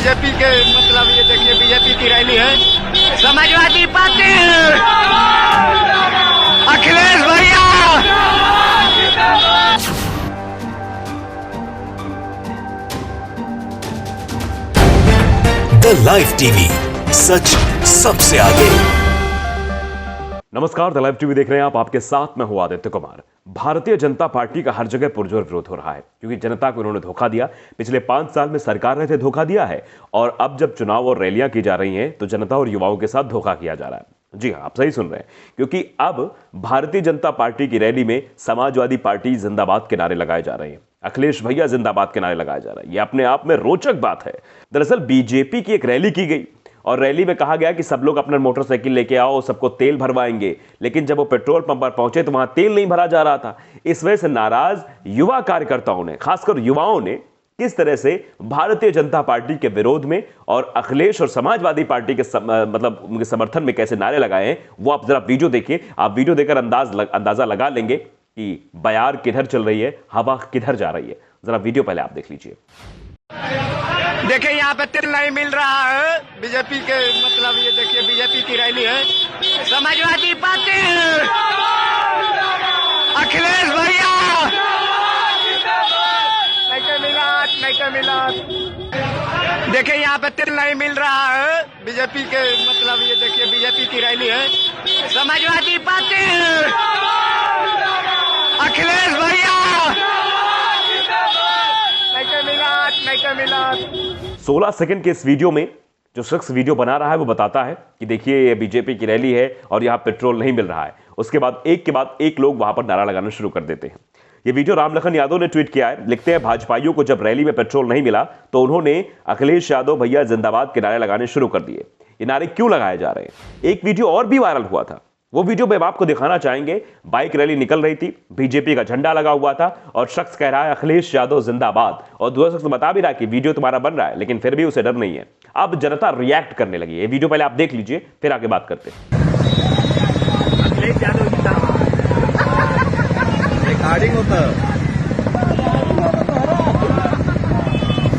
BJP के मतलब ये देखिए बीजेपी की रैली है। समाजवादी पार्टी अखिलेश भैया। द लाइव टीवी, सच सबसे आगे। नमस्कार, द लाइव टीवी देख रहे हैं आप। आपके साथ मैं हूं आदित्य कुमार। भारतीय जनता पार्टी का हर जगह पुरजोर विरोध हो रहा है क्योंकि जनता को उन्होंने धोखा दिया। पिछले 5 साल में सरकार ने धोखा दिया है और अब जब चुनाव और रैलियां की जा रही हैं तो जनता और युवाओं के साथ धोखा किया जा रहा है। जी हां, आप सही सुन रहे हैं, क्योंकि अब भारतीय जनता पार्टी की रैली में समाजवादी पार्टी जिंदाबाद के नारे लगाए जा रहे हैं। अखिलेश भैया जिंदाबाद के नारे लगाए जा रहे हैं। यह अपने आप में रोचक बात है। दरअसल बीजेपी की एक रैली की गई और रैली में कहा गया कि सब लोग अपना मोटरसाइकिल लेके आओ, सबको तेल भरवाएंगे। लेकिन जब वो पेट्रोल पंप पर पहुंचे तो वहां तेल नहीं भरा जा रहा था। इस वजह से नाराज युवा कार्यकर्ताओं ने, खासकर युवाओं ने, किस तरह से भारतीय जनता पार्टी के विरोध में और अखिलेश और समाजवादी पार्टी के मतलब उनके समर्थन में कैसे नारे लगाए हैं, वो आप जरा वीडियो देखिए। आप वीडियो देखकर अंदाजा लगा लेंगे कि बयार किधर चल रही है, हवा किधर जा रही है। जरा वीडियो पहले आप देख लीजिए। देखिए यहाँ पे तेल नहीं मिल रहा है। बीजेपी के मतलब ये देखिए बीजेपी की रैली है। समाजवादी पार्टी अखिलेश भैया। नहीं मिला। देखिए यहाँ पे तेल नहीं मिल रहा है। बीजेपी के मतलब ये देखिए बीजेपी की रैली है। समाजवादी पार्टी अखिलेश भैया। नहीं मिला। 16 सेकंड के इस वीडियो में जो शख्स वीडियो बना रहा है वो बताता है कि देखिए ये बीजेपी की रैली है और यहां पेट्रोल नहीं मिल रहा है। उसके बाद एक के बाद एक लोग वहां पर नारा लगाना शुरू कर देते हैं। ये वीडियो रामलखन यादव ने ट्वीट किया है। लिखते हैं, भाजपाइयों को जब रैली में पेट्रोल नहीं मिला तो उन्होंने अखिलेश यादव भैया जिंदाबाद के नारे लगाने शुरू कर दिए। ये नारे क्यों लगाए जा रहे हैं? एक वीडियो और भी वायरल हुआ था। वो वीडियो में आपको दिखाना चाहेंगे। बाइक रैली निकल रही थी, बीजेपी का झंडा लगा हुआ था और शख्स कह रहा है अखिलेश यादव जिंदाबाद, और दूसरा शख्स बता भी रहा है कि वीडियो तुम्हारा बन रहा है, लेकिन फिर भी उसे डर नहीं है। अब जनता रिएक्ट करने लगी है। ये वीडियो पहले आप देख लीजिए, फिर आगे बात करते हैं। अखिलेश यादव जिंदाबाद। रिकॉर्डिंग होता है।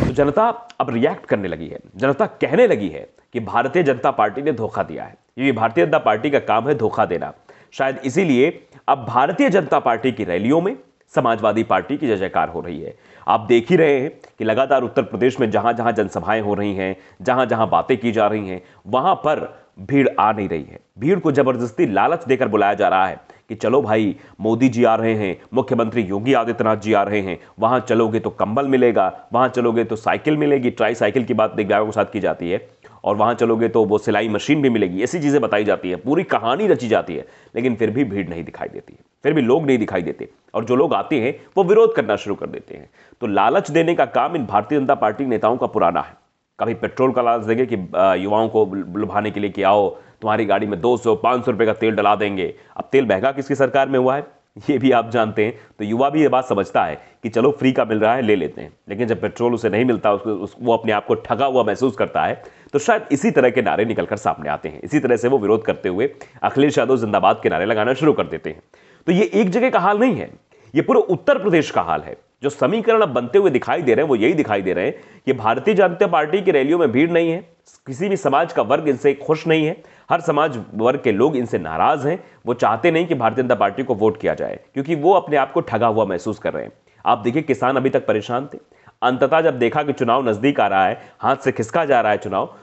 तो जनता अब रिएक्ट करने लगी है। जनता कहने लगी है कि भारतीय जनता पार्टी ने धोखा दिया है। ये भारतीय जनता पार्टी का काम है धोखा देना। शायद इसीलिए अब भारतीय जनता पार्टी की रैलियों में समाजवादी पार्टी की जय जयकार हो रही है। आप देख ही रहे हैं कि लगातार उत्तर प्रदेश में जहां जहां जनसभाएं हो रही हैं, जहां जहां बातें की जा रही हैं, वहां पर भीड़ आ नहीं रही है। भीड़ को जबरदस्ती लालच देकर बुलाया जा रहा है कि चलो भाई, मोदी जी आ रहे हैं, मुख्यमंत्री योगी आदित्यनाथ जी आ रहे हैं, वहां चलोगे तो कंबल मिलेगा, वहां चलोगे तो साइकिल मिलेगी, ट्राई साइकिल की बात दिव्यांगों के साथ की जाती है, और वहां चलोगे तो वो सिलाई मशीन भी मिलेगी। ऐसी चीजें बताई जाती है, पूरी कहानी रची जाती है, लेकिन फिर भी भीड़ नहीं दिखाई देती है, फिर भी लोग नहीं दिखाई देते, और जो लोग आते हैं वो विरोध करना शुरू कर देते हैं। तो लालच देने का काम इन भारतीय जनता पार्टी नेताओं का पुराना है। कभी पेट्रोल का लालच देंगे कि युवाओं को लुभाने के लिए कि आओ तुम्हारी गाड़ी में 200-500 रुपए का तेल डला देंगे। अब तेल महंगा किसकी सरकार में हुआ है ये भी आप जानते हैं। तो युवा भी ये बात समझता है कि चलो फ्री का मिल रहा है, ले लेते हैं। लेकिन जब पेट्रोल उसे नहीं मिलता, वो अपने आप को ठगा हुआ महसूस करता है। तो शायद इसी तरह के नारे निकलकर सामने आते हैं। इसी तरह से वो विरोध करते हुए अखिलेश यादव जिंदाबाद के नारे लगाना शुरू कर देते हैं। तो ये एक जगह का हाल नहीं है, ये पूरे उत्तर प्रदेश का हाल है। जो समीकरण अब बनते हुए दिखाई दे रहे हैं वो यही दिखाई दे रहे हैं कि भारतीय जनता पार्टी की रैलियों में भीड़ नहीं है, किसी भी समाज का वर्ग इनसे खुश नहीं है, हर समाज वर्ग के लोग इनसे नाराज हैं। वो चाहते नहीं कि भारतीय जनता पार्टी को वोट किया जाए, क्योंकि वो अपने आप को ठगा हुआ महसूस कर रहे हैं। आप देखिए, किसान अभी तक परेशान थे। अंततः जब देखा कि चुनाव नजदीक आ रहा है, हाथ से खिसका जा रहा है चुनाव,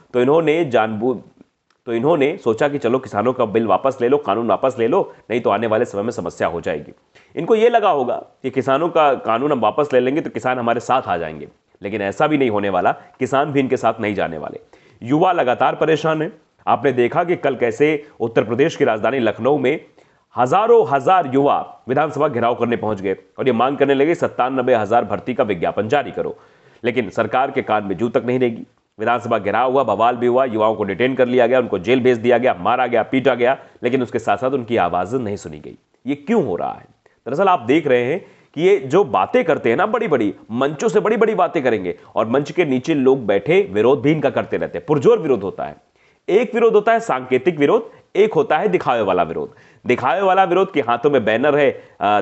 तो इन्होंने सोचा कि चलो किसानों का बिल वापस ले लो, कानून वापस ले लो, नहीं तो आने वाले समय में समस्या हो जाएगी। इनको यह लगा होगा कि किसानों का कानून हम वापस ले लेंगे तो किसान हमारे साथ आ जाएंगे, लेकिन ऐसा भी नहीं होने वाला। किसान भी इनके साथ नहीं जाने वाले। युवा लगातार परेशान है। आपने देखा कि कल कैसे उत्तर प्रदेश की राजधानी लखनऊ में हजार युवा विधानसभा घेराव करने पहुंच गए और ये मांग करने लगे 97,000 भर्ती का विज्ञापन जारी करो। लेकिन सरकार के कान में जू तक नहीं रहेगी। विधानसभा घेराव हुआ, बवाल भी हुआ, युवाओं को डिटेन कर लिया गया, उनको जेल भेज दिया गया, मारा गया, पीटा गया, लेकिन उसके साथ साथ उनकी आवाज नहीं सुनी गई। ये क्यों हो रहा है? दरअसल आप देख रहे हैं कि ये जो बातें करते हैं ना, बड़ी बड़ी मंचों से बड़ी बड़ी बातें करेंगे, और मंच के नीचे लोग बैठे विरोध भी इनका करते रहते हैं। पुरजोर विरोध होता है। एक विरोध होता है सांकेतिक विरोध, एक होता है दिखावे वाला विरोध। दिखावे वाला विरोध के हाथों में बैनर है,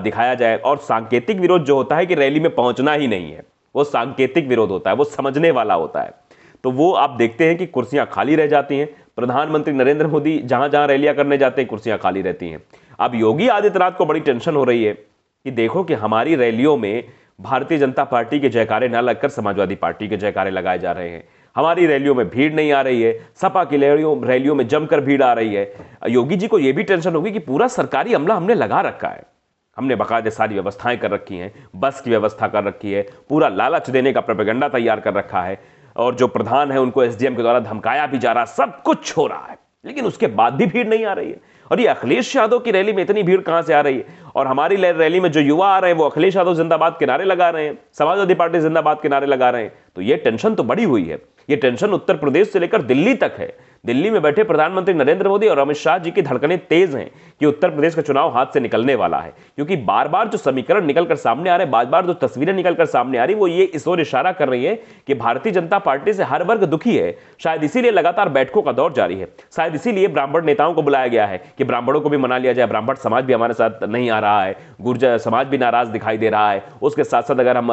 दिखाया जाए, और सांकेतिक विरोध जो होता है कि रैली में पहुंचना ही नहीं है, वो सांकेतिक विरोध होता है, वो समझने वाला होता है। तो वो आप देखते हैं कि कुर्सियां खाली रह जाती हैं। प्रधानमंत्री नरेंद्र मोदी जहां जहां रैलियां करने जाते हैं कुर्सियां खाली रहती हैं। अब योगी आदित्यनाथ को बड़ी टेंशन हो रही है कि देखो कि हमारी रैलियों में भारतीय जनता पार्टी के जयकारे न लगकर समाजवादी पार्टी के जयकारे लगाए जा रहे हैं, हमारी रैलियों में भीड़ नहीं आ रही है, सपा की रैलियों में जमकर भीड़ आ रही है। योगी जी को यह भी टेंशन होगी कि पूरा सरकारी अमला हमने लगा रखा है, हमने बाकायदे सारी व्यवस्थाएं कर रखी हैं, बस की व्यवस्था कर रखी है, पूरा लालच देने का प्रोपेगेंडा तैयार कर रखा है, और जो प्रधान है उनको एसडीएम के द्वारा धमकाया भी जा रहा, सब कुछ हो रहा है, लेकिन उसके बाद भी भीड़ नहीं आ रही है। और ये अखिलेश यादव की रैली में इतनी भीड़ कहां से आ रही है? और हमारी रैली में जो युवा आ रहे हैं वो अखिलेश यादव जिंदाबाद के नारे लगा रहे हैं, समाजवादी पार्टी जिंदाबाद के नारे लगा रहे हैं। तो ये टेंशन तो बड़ी हुई है। ये टेंशन उत्तर प्रदेश से लेकर दिल्ली तक है। दिल्ली में बैठे प्रधानमंत्री नरेंद्र मोदी और अमित शाह जी की धड़कनें तेज हैं कि उत्तर प्रदेश का चुनाव हाथ से निकलने वाला है, क्योंकि बार बार जो समीकरण निकलकर सामने आ रहे हैं, बार बार जो तस्वीरें निकलकर सामने आ रही, वो ये इस ओर इशारा कर रही है कि भारतीय जनता पार्टी से हर वर्ग दुखी है। शायद इसीलिए लगातार बैठकों का दौर जारी है। शायद इसीलिए ब्राह्मण नेताओं को बुलाया गया है कि ब्राह्मणों को भी मना लिया जाए। ब्राह्मण समाज भी हमारे साथ नहीं आ रहा है, गुर्जर समाज भी नाराज दिखाई दे रहा है। उसके साथ साथ अगर हम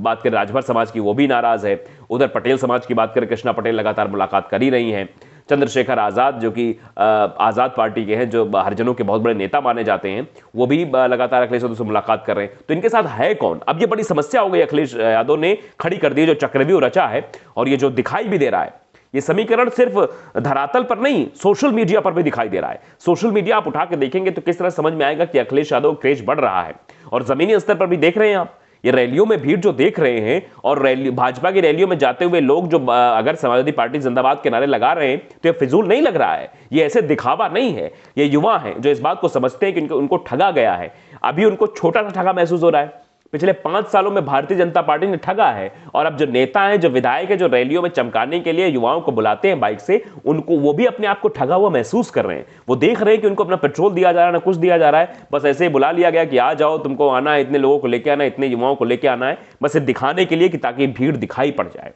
बात करें राजभर समाज की, वो भी नाराज है। उधर पटेल समाज की बात करें, कृष्णा पटेल लगातार मुलाकात कर ही रही हैं। चंद्रशेखर आजाद जो कि आजाद पार्टी के हैं, जो हरिजनों के बहुत बड़े नेता माने जाते हैं, वो भी लगातार अखिलेश यादव से मुलाकात कर रहे हैं। तो इनके साथ है कौन? अब ये बड़ी समस्या हो गई। अखिलेश यादव ने खड़ी कर दी जो चक्रव्यूह रचा है, और ये जो दिखाई भी दे रहा है, ये समीकरण सिर्फ धरातल पर नहीं, सोशल मीडिया पर भी दिखाई दे रहा है। सोशल मीडिया आप उठा के देखेंगे तो किस तरह समझ में आएगा कि अखिलेश यादव क्रेज बढ़ रहा है। और जमीनी स्तर पर भी देख रहे हैं आप, ये रैलियों में भीड़ जो देख रहे हैं, और भाजपा की रैलियों में जाते हुए लोग जो अगर समाजवादी पार्टी जिंदाबाद के नारे लगा रहे हैं, तो ये फिजूल नहीं लग रहा है, ये ऐसे दिखावा नहीं है। ये युवा हैं जो इस बात को समझते हैं कि उनको ठगा गया है। अभी उनको छोटा सा ठगा महसूस हो रहा है। पिछले 5 सालों में भारतीय जनता पार्टी ने ठगा है, और अब जो नेता हैं, जो विधायक हैं, जो रैलियों में चमकाने के लिए युवाओं को बुलाते हैं बाइक से, उनको वो भी अपने आप को ठगा हुआ महसूस कर रहे हैं। वो देख रहे हैं कि उनको अपना पेट्रोल दिया जा रहा है, ना कुछ दिया जा रहा है, बस ऐसे ही बुला लिया गया कि आ जाओ, तुमको आना है, इतने लोगों को लेकर आना है, इतने युवाओं को लेकर आना है, बस दिखाने के लिए कि ताकि भीड़ दिखाई पड़ जाए।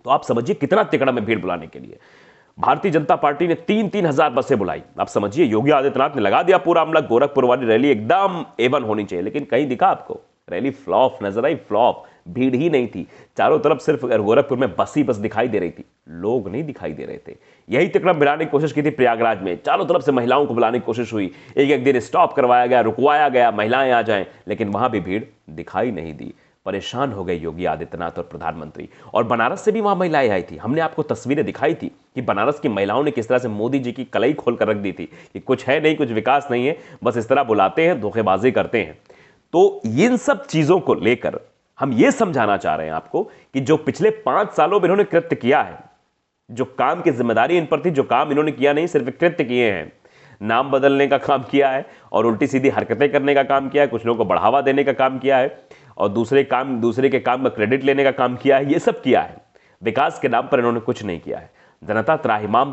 तो आप समझिए कितना तिकड़ा में भीड़ बुलाने के लिए भारतीय जनता पार्टी ने 3-3 हजार बसें बुलाई। आप समझिए योगी आदित्यनाथ ने लगा दिया पूरा अमला। गोरखपुर वाली रैली एकदम A1 होनी चाहिए, लेकिन कहीं दिखा आपको? रैली फ्लॉप नजर आई, फ्लॉप। भीड़ ही नहीं थी, चारों तरफ सिर्फ गोरखपुर में बस ही बस दिखाई दे रही थी, लोग नहीं दिखाई दे रहे थे। यही तिकड़म मिलाने की कोशिश की थी प्रयागराज में, चारों तरफ से महिलाओं को बुलाने की कोशिश हुई, एक एक दिन स्टॉप करवाया गया, रुकवाया गया, महिलाएं आ जाएं, लेकिन वहां भी भीड़ दिखाई नहीं दी। परेशान हो गए योगी आदित्यनाथ और प्रधानमंत्री। और बनारस से भी वहां महिलाएं आई थी, हमने आपको तस्वीरें दिखाई थी कि बनारस की महिलाओं ने किस तरह से मोदी जी की कलाई खोल कर रख दी थी कि कुछ है नहीं, कुछ विकास नहीं है, बस इस तरह बुलाते हैं, धोखेबाजी करते हैं। तो इन सब चीजों को लेकर हम ये समझाना चाह रहे हैं आपको कि जो पिछले 5 सालों में इन्होंने कृत्य किया है, जो काम की जिम्मेदारी इन पर थी, जो काम इन्होंने किया नहीं, सिर्फ कृत्य किए हैं। नाम बदलने का काम किया है, और उल्टी सीधी हरकतें करने का काम किया है, कुछ लोगों को बढ़ावा देने का काम किया है, और दूसरे के काम का क्रेडिट लेने का काम किया है। ये सब किया है। विकास के नाम पर इन्होंने कुछ नहीं किया है। जनता त्राहिमाम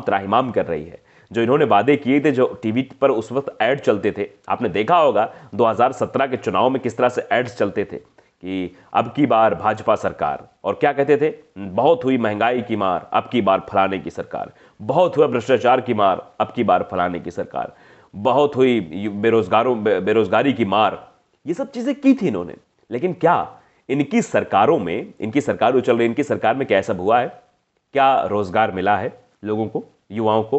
कर रही है। जो इन्होंने वादे किए थे, जो टीवी पर उस वक्त ऐड चलते थे, आपने देखा होगा 2017 के चुनाव में किस तरह से एड्स चलते थे कि अब की बार भाजपा सरकार, और क्या कहते थे? बहुत हुई महंगाई की मार, अब की बार फलाने की सरकार। बहुत हुआ भ्रष्टाचार की मार, अब की बार फलाने की सरकार। बहुत हुई बेरोजगारी की मार। ये सब चीजें की थी इन्होंने, लेकिन क्या इनकी सरकारों में, इनकी सरकार जो चल रही है, इनकी सरकार में क्या ऐसा हुआ है? क्या रोजगार मिला है लोगों को, युवाओं को?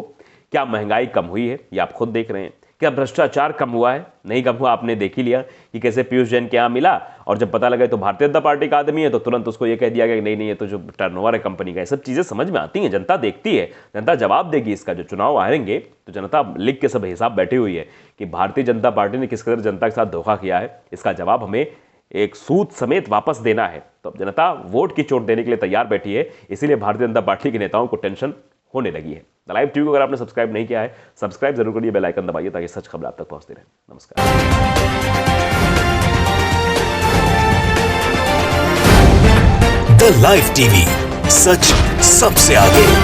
क्या महंगाई कम हुई है? ये आप खुद देख रहे हैं। क्या भ्रष्टाचार कम हुआ है? नहीं कम हुआ। आपने देख ही लिया कि कैसे पीयूष जैन के यहाँ मिला, और जब पता लगा तो भारतीय जनता पार्टी का आदमी है, तो तुरंत उसको ये कह दिया गया कि नहीं ये तो जो टर्नओवर है कंपनी का। ये सब चीजें समझ में आती हैं, जनता देखती है, जनता जवाब देगी इसका। जो चुनाव आएंगे तो जनता लिख के सब हिसाब बैठी हुई है कि भारतीय जनता पार्टी ने किस कदर जनता के साथ धोखा किया है। इसका जवाब हमें एक सूद समेत वापस देना है। तो अब जनता वोट की चोट देने के लिए तैयार बैठी है, इसीलिए भारतीय जनता पार्टी के नेताओं को टेंशन होने लगी है। द लाइव टीवी को अगर आपने सब्सक्राइब नहीं किया है, सब्सक्राइब जरूर करिए, बेल आइकन दबाइए ताकि सच खबर आप तक पहुंचती रहे। नमस्कार। द लाइव टीवी, सच सबसे आगे।